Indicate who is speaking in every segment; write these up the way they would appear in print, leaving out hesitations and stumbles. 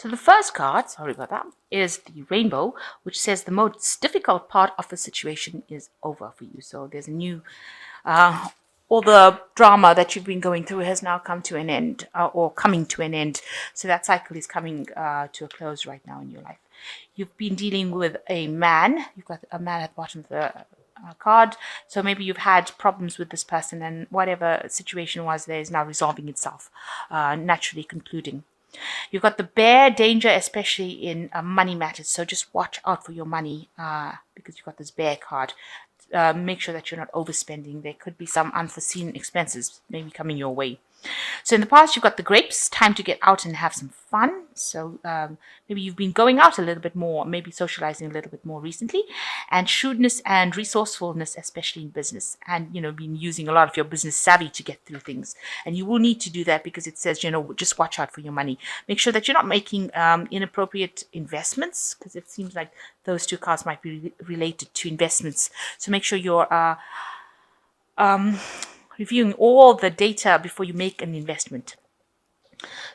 Speaker 1: So the first card, sorry about that, is the rainbow, which says the most difficult part of the situation is over for you. So there's a new, all the drama that you've been going through has now come to an end, or coming to an end. So that cycle is coming to a close right now in your life. You've been dealing with a man. You've got a man at the bottom of the card. So maybe you've had problems with this person, and whatever situation was there is now resolving itself, naturally concluding. You've got the bear, danger, especially in money matters. So just watch out for your money because you've got this bear card. Make sure that you're not overspending. There could be some unforeseen expenses maybe coming your way. So in the past, you've got the grapes, time to get out and have some fun. So maybe you've been going out a little bit more, maybe socializing a little bit more recently. And shrewdness and resourcefulness, especially in business. And, been using a lot of your business savvy to get through things. And you will need to do that because it says, just watch out for your money. Make sure that you're not making inappropriate investments, because it seems like those two cards might be related to investments. So make sure you're reviewing all the data before you make an investment.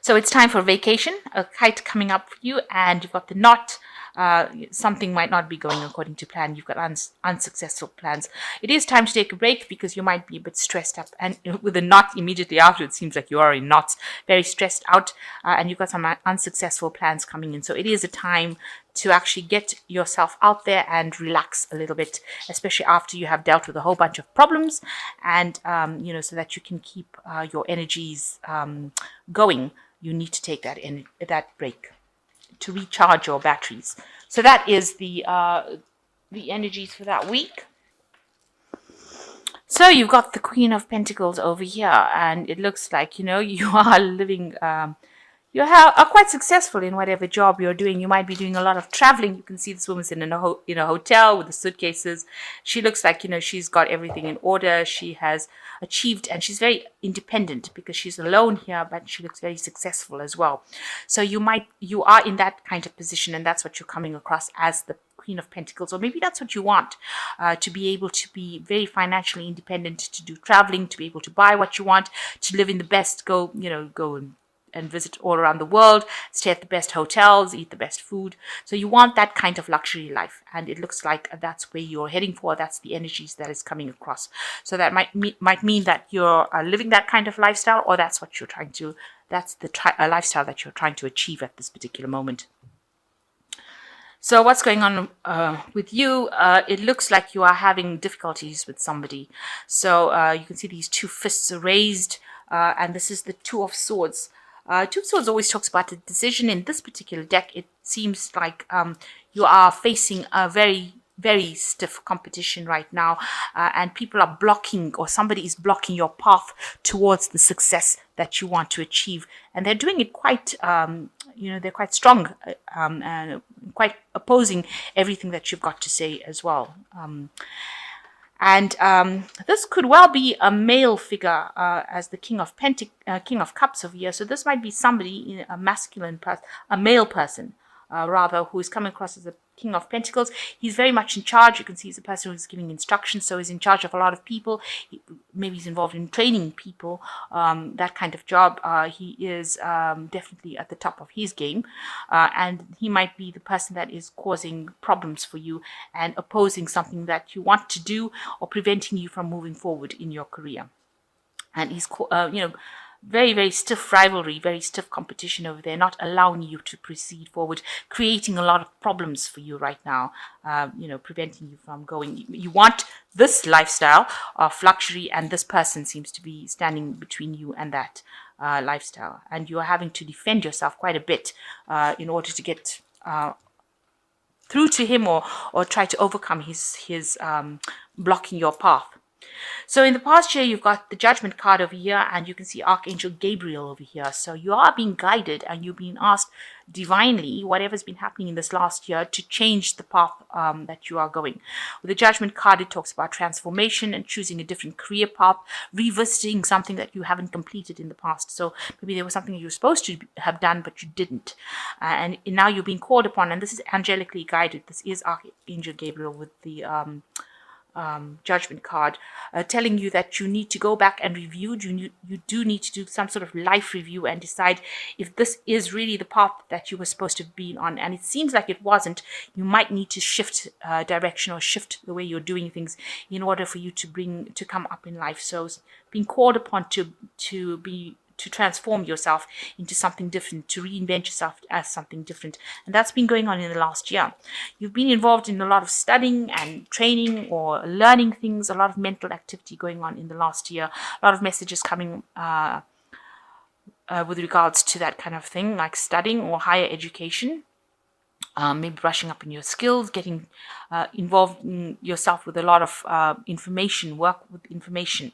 Speaker 1: So it's time for vacation, a kite coming up for you, and you've got the knot. Something might not be going according to plan. You've got unsuccessful plans. It is time to take a break because you might be a bit stressed up. And with a knot immediately after, it seems like you are in knots, very stressed out, and you've got some unsuccessful plans coming in. So it is a time to actually get yourself out there and relax a little bit, especially after you have dealt with a whole bunch of problems, and so that you can keep your energies going. You need to take that break to recharge your batteries. So that is the energies for that week. So you've got the Queen of Pentacles over here, and it looks like you are living. You are quite successful in whatever job you're doing. You might be doing a lot of traveling. You can see this woman's in a hotel with the suitcases. She looks like, she's got everything in order. She has achieved, and she's very independent because she's alone here, but she looks very successful as well. So you are in that kind of position, and that's what you're coming across as the Queen of Pentacles, or maybe that's what you want, to be able to be very financially independent, to do traveling, to be able to buy what you want, to live in the best, go and visit all around the world, stay at the best hotels, eat the best food. So you want that kind of luxury life. And it looks like that's where you're heading for. That's the energies that is coming across. So that might mean that you're living that kind of lifestyle, or that's what you're trying to, that's the lifestyle that you're trying to achieve at this particular moment. So what's going on with you? It looks like you are having difficulties with somebody. So you can see these two fists are raised, and this is the Two of Swords. Two of Swords always talks about a decision. In this particular deck, it seems like you are facing a very, very stiff competition right now, and people are blocking, or somebody is blocking your path towards the success that you want to achieve. And they're doing it quite, they're quite strong, and quite opposing everything that you've got to say as well. And this could well be a male figure, as the King of Cups over here. So this might be somebody, a masculine person, a male person, rather, who is coming across as a King of Pentacles. He's very much in charge. You can see he's a person who's giving instructions, so he's in charge of a lot of people. Maybe he's involved in training people, that kind of job. He is definitely at the top of his game, and he might be the person that is causing problems for you and opposing something that you want to do, or preventing you from moving forward in your career. And he's, very, very stiff rivalry, very stiff competition over there, not allowing you to proceed forward, creating a lot of problems for you right now, preventing you from going. You want this lifestyle of luxury, and this person seems to be standing between you and that lifestyle. And you are having to defend yourself quite a bit in order to get through to him, or try to overcome his blocking your path. So in the past year, you've got the Judgment card over here, and you can see Archangel Gabriel over here. So you are being guided, and you're being asked divinely, whatever's been happening in this last year, to change the path that you are going. With the Judgment card, it talks about transformation and choosing a different career path, revisiting something that you haven't completed in the past. So maybe there was something you were supposed to have done, but you didn't. And now you're being called upon, and this is angelically guided. This is Archangel Gabriel with the judgment card, telling you that you need to go back and review. You do need to do some sort of life review and decide if this is really the path that you were supposed to have been on. And it seems like it wasn't. You might need to shift direction or shift the way you're doing things in order for you to come up in life. So being called upon to transform yourself into something different, to reinvent yourself as something different. And that's been going on in the last year. You've been involved in a lot of studying and training or learning things, a lot of mental activity going on in the last year, a lot of messages coming with regards to that kind of thing, like studying or higher education. Maybe brushing up on your skills, getting involved in yourself with a lot of information, work with information.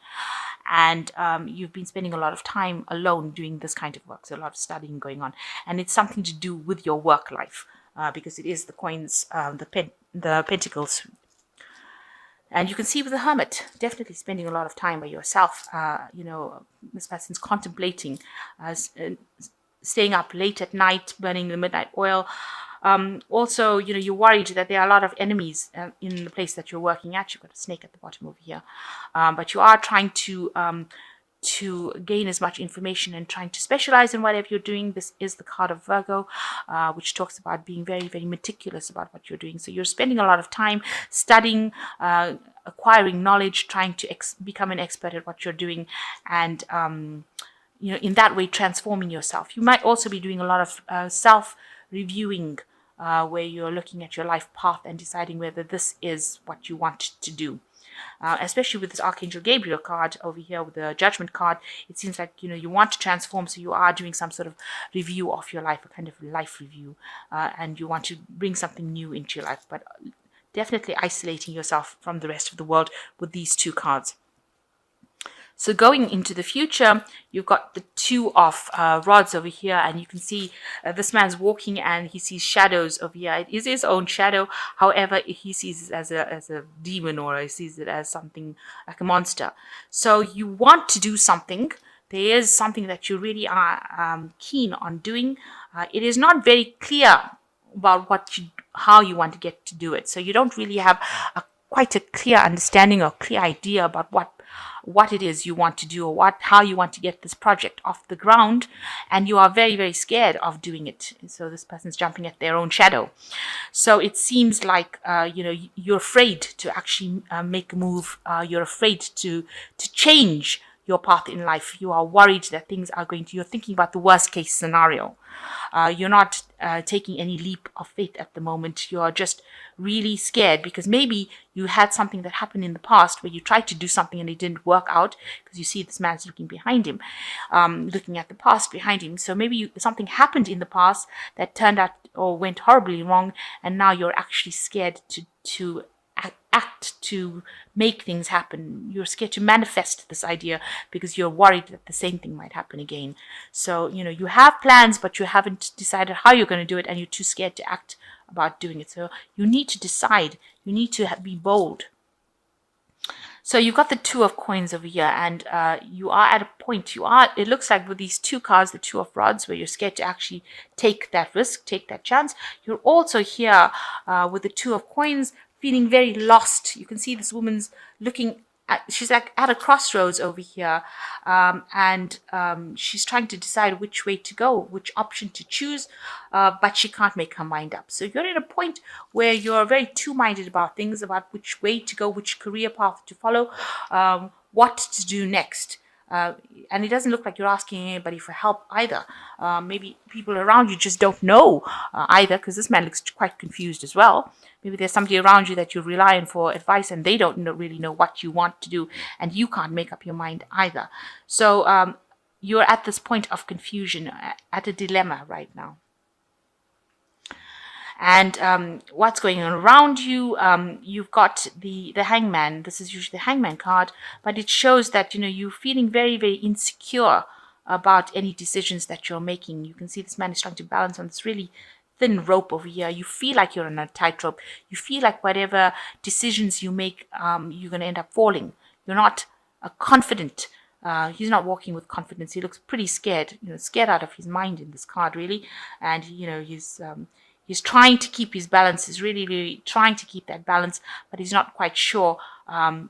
Speaker 1: And you've been spending a lot of time alone doing this kind of work, so a lot of studying going on. And it's something to do with your work life, because it is the coins, the pentacles. And you can see with the Hermit, definitely spending a lot of time by yourself. This person's contemplating, staying up late at night, burning the midnight oil. Also, you're worried that there are a lot of enemies in the place that you're working at. You've got a snake at the bottom over here. But you are trying to gain as much information and trying to specialize in whatever you're doing. This is the card of Virgo, which talks about being very, very meticulous about what you're doing. So you're spending a lot of time studying, acquiring knowledge, trying to become an expert at what you're doing, and in that way transforming yourself. You might also be doing a lot of self-reviewing, where you're looking at your life path and deciding whether this is what you want to do. Especially with this Archangel Gabriel card over here with the Judgment card, it seems like you want to transform, so you are doing some sort of review of your life, a kind of life review, and you want to bring something new into your life, but definitely isolating yourself from the rest of the world with these two cards. So going into the future, you've got the Two of Rods over here, and you can see this man's walking and he sees shadows over here. It is his own shadow. However, he sees it as a demon, or he sees it as something like a monster. So you want to do something. There is something that you really are keen on doing. It is not very clear about how you want to get to do it. So you don't really have quite a clear understanding or clear idea about what it is you want to do, or how you want to get this project off the ground, and you are very, very scared of doing it. So this person's jumping at their own shadow. So it seems like you're afraid to actually make a move. You're afraid to change your path in life. You are worried that things are you're thinking about the worst case scenario. You're not taking any leap of faith at the moment. You're just really scared because maybe you had something that happened in the past where you tried to do something and it didn't work out, because you see this man's looking behind him, looking at the past behind him. So maybe something happened in the past that turned out or went horribly wrong, and now you're actually scared to act to make things happen. You're scared to manifest this idea because you're worried that the same thing might happen again. So, you have plans, but you haven't decided how you're going to do it, and you're too scared to act about doing it. So you need to decide. You need to be bold. So you've got the Two of Coins over here, and you are at a point. It looks like with these two cards, the Two of Rods, where you're scared to actually take that risk, take that chance. You're also here with the Two of Coins, feeling very lost. You can see this woman's she's like at a crossroads over here, and she's trying to decide which way to go, which option to choose, but she can't make her mind up. So you're at a point where you're very two-minded about things, about which way to go, which career path to follow, what to do next. And it doesn't look like you're asking anybody for help either. Maybe people around you just don't know either, because this man looks quite confused as well. Maybe there's somebody around you that you rely on for advice, and they don't really know what you want to do, and you can't make up your mind either. So you're at this point of confusion, at a dilemma right now. And what's going on around you, you've got the Hangman. This is usually the Hangman card, but it shows that you're feeling very, very insecure about any decisions that you're making. You can see this man is trying to balance on this really thin rope over here. You feel like you're on a tightrope. You feel like whatever decisions you make, you're going to end up falling. You're not confident. He's not walking with confidence. He looks pretty scared, scared out of his mind in this card, really. And he's trying to keep his balance. He's really, really trying to keep that balance, but he's not quite sure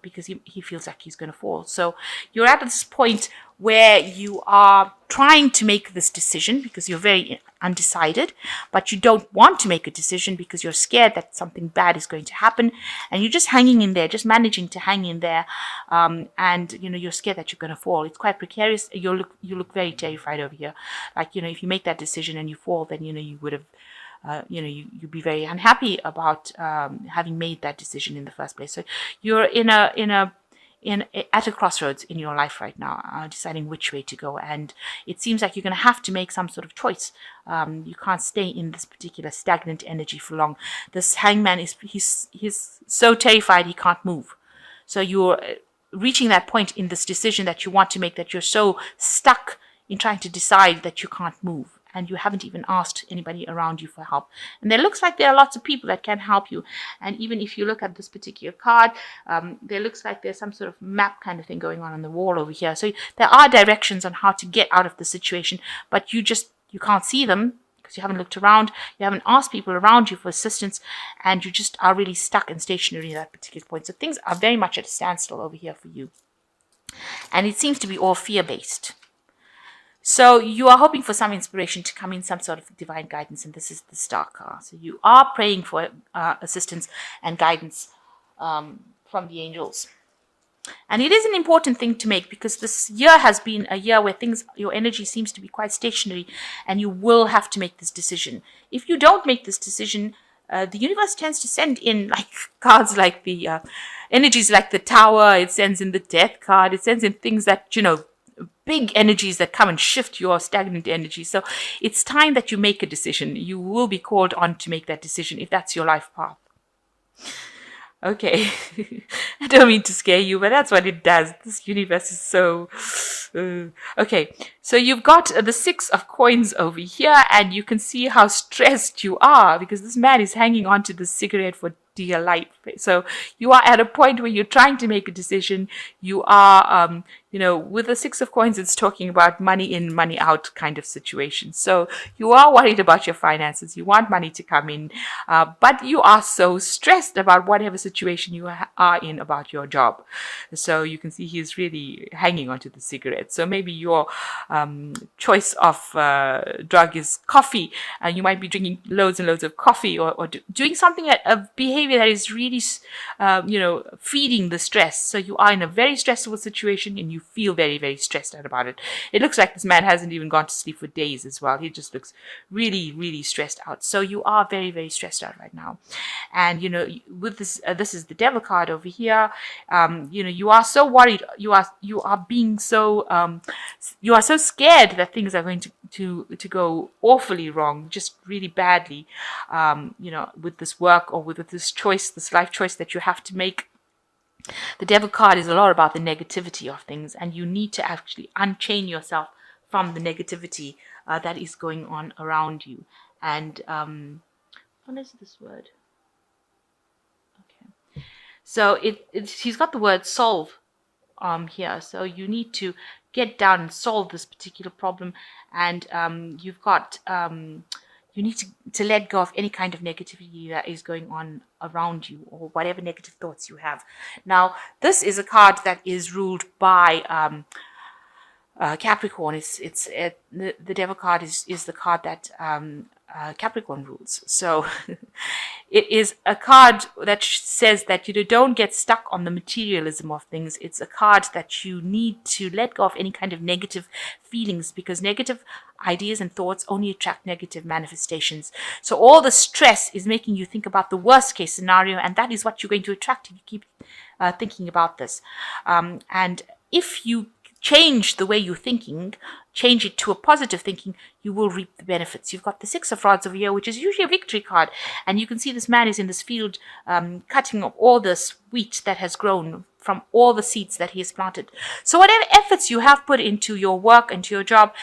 Speaker 1: because he feels like he's going to fall. So you're at this point where you are trying to make this decision because you're very undecided, but you don't want to make a decision because you're scared that something bad is going to happen, and you're just hanging in there, just managing to hang in there, and you're scared that you're going to fall. It's quite precarious. You look very terrified over here. Like, if you make that decision and you fall, then you would have you'd be very unhappy about having made that decision in the first place. So you're at a crossroads in your life right now, deciding which way to go, and it seems like you're going to have to make some sort of choice. You can't stay in this particular stagnant energy for long. This hangman he's so terrified he can't move. So you're reaching that point in this decision that you want to make, that you're so stuck in trying to decide that you can't move, and you haven't even asked anybody around you for help. And there looks like there are lots of people that can help you. And even if you look at this particular card, there looks like there's some sort of map kind of thing going on the wall over here. So there are directions on how to get out of the situation, but you can't see them because you haven't looked around, you haven't asked people around you for assistance, and you just are really stuck and stationary at that particular point. So things are very much at a standstill over here for you. And it seems to be all fear-based. So you are hoping for some inspiration to come in, some sort of divine guidance, and this is the Star card. So you are praying for assistance and guidance from the angels. And it is an important thing to make, because this year has been a year where your energy seems to be quite stationary, and you will have to make this decision. If you don't make this decision, the universe tends to send in like cards like the energies like the Tower. It sends in the Death card. It sends in things that, big energies that come and shift your stagnant energy. So it's time that you make a decision. You will be called on to make that decision if that's your life path. Okay, I don't mean to scare you, but that's what it does. This universe is so... Okay, so you've got the 6 of coins over here, and you can see how stressed you are because this man is hanging on to the cigarette for dear life. So you are at a point where you're trying to make a decision. You are, with the 6 of coins, it's talking about money in, money out kind of situation. So you are worried about your finances. You want money to come in, but you are so stressed about whatever situation you are in about your job. So you can see he's really hanging onto the cigarette. So maybe your choice of drug is coffee, and you might be drinking loads and loads of coffee, or doing something, a behavior that is really, feeding the stress. So you are in a very stressful situation, and you feel very, very stressed out about it. It looks like this man hasn't even gone to sleep for days as well. He just looks really, really stressed out. So you are very, very stressed out right now. And, with this, this is the Devil card over here. You are so worried. You are being so, you are so scared that things are going to go awfully wrong, just really badly, with this work or with this choice, this life choice that you have to make. The Devil card is a lot about the negativity of things, and you need to actually unchain yourself from the negativity that is going on around you. And what is this word? Okay, so he's got the word solve here. So you need to get down and solve this particular problem, and you've got you need to let go of any kind of negativity that is going on around you, or whatever negative thoughts you have. Now, this is a card that is ruled by Capricorn. The Devil card is the card that Capricorn rules. So it is a card that says that you don't get stuck on the materialism of things. It's a card that you need to let go of any kind of negative feelings, because negative ideas and thoughts only attract negative manifestations. So all the stress is making you think about the worst case scenario, and that is what you're going to attract if you keep thinking about this. And if you change the way you're thinking, change it to a positive thinking, you will reap the benefits. You've got the 6 of Rods over here, which is usually a victory card. And you can see this man is in this field cutting up all this wheat that has grown from all the seeds that he has planted. So whatever efforts you have put into your work, into your job,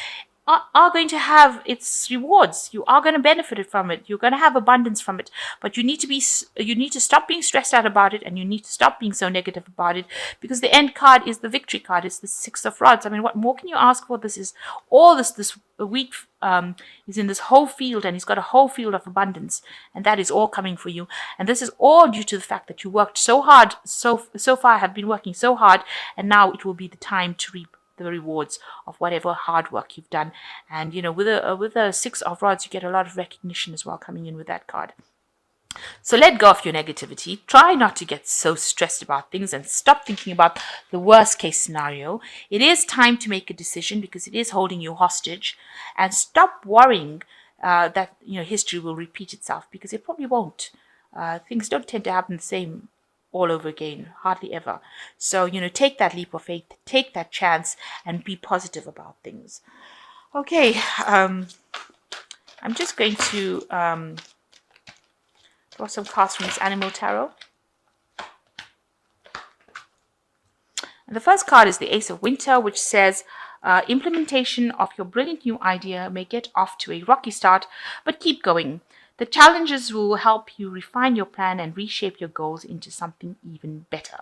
Speaker 1: are going to have its rewards. You are going to benefit from it. You're going to have abundance from it. But you need to stop being stressed out about it, and you need to stop being so negative about it, because the end card is the victory card. It's the Six of Rods. I mean, what more can you ask for? This is all this wheat is in this whole field, and he's got a whole field of abundance, and that is all coming for you. And this is all due to the fact that you worked so hard, so far have been working so hard, and now it will be the time to reap the rewards of whatever hard work you've done. And with a Six of Rods, you get a lot of recognition as well coming in with that card. So let go of your negativity. Try not to get so stressed about things, and stop thinking about the worst case scenario. It is time to make a decision, because it is holding you hostage. And stop worrying that history will repeat itself, because it probably won't. Things don't tend to happen the same all over again, hardly ever. So, take that leap of faith, take that chance, and be positive about things. Okay, I'm just going to draw some cards from this Animal Tarot. And the first card is the Ace of Winter, which says, implementation of your brilliant new idea may get off to a rocky start, but keep going. The challenges will help you refine your plan and reshape your goals into something even better.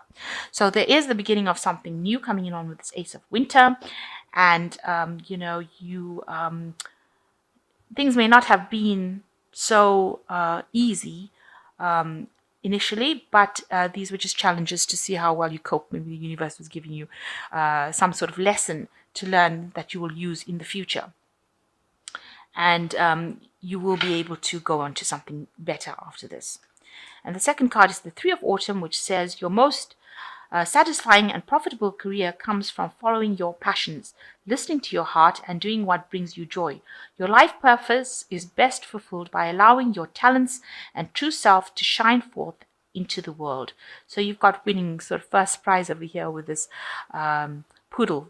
Speaker 1: So there is the beginning of something new coming in on with this Ace of Winter. And, things may not have been so easy initially, but these were just challenges to see how well you cope. Maybe the universe was giving you some sort of lesson to learn that you will use in the future. And you will be able to go on to something better after this. And the second card is the Three of Autumn, which says your most satisfying and profitable career comes from following your passions, listening to your heart, and doing what brings you joy. Your life purpose is best fulfilled by allowing your talents and true self to shine forth into the world. So you've got winning sort of first prize over here with this poodle.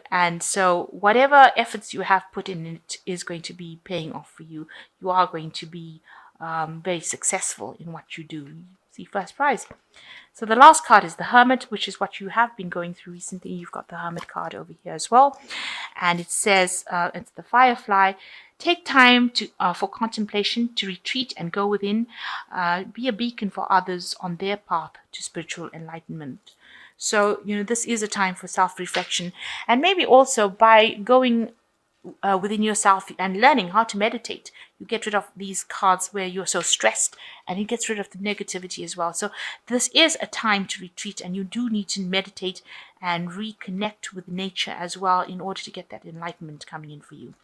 Speaker 1: And so whatever efforts you have put in it is going to be paying off for you. You are going to be very successful in what you do. See, first prize. So the last card is the Hermit, which is what you have been going through recently. You've got the Hermit card over here as well. And it says, it's the Firefly. Take time for contemplation, to retreat and go within. Be a beacon for others on their path to spiritual enlightenment. So, this is a time for self-reflection, and maybe also by going within yourself and learning how to meditate, you get rid of these cards where you're so stressed, and it gets rid of the negativity as well. So this is a time to retreat, and you do need to meditate and reconnect with nature as well in order to get that enlightenment coming in for you.